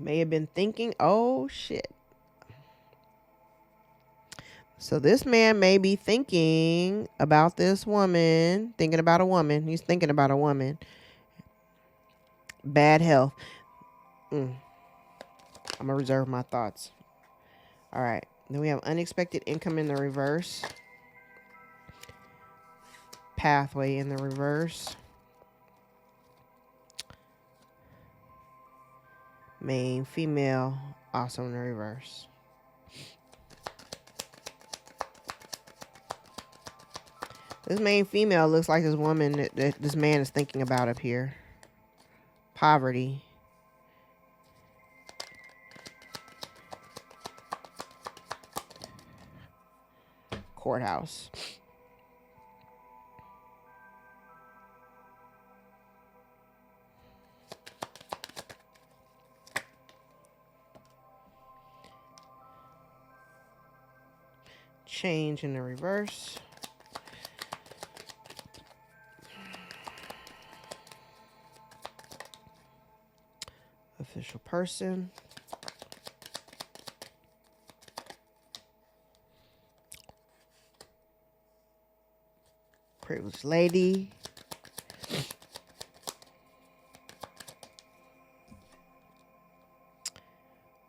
may have been thinking, oh shit. So this man may be thinking about this woman, thinking about a woman. He's thinking about a woman. Bad health. I'm going to reserve my thoughts. All right. Then we have unexpected income in the reverse. Pathway in the reverse. Main female also in the reverse. This main female looks like this woman that this man is thinking about up here. Poverty. Courthouse. Change in the reverse. Official person. Privileged lady.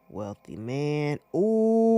Wealthy man. Ooh.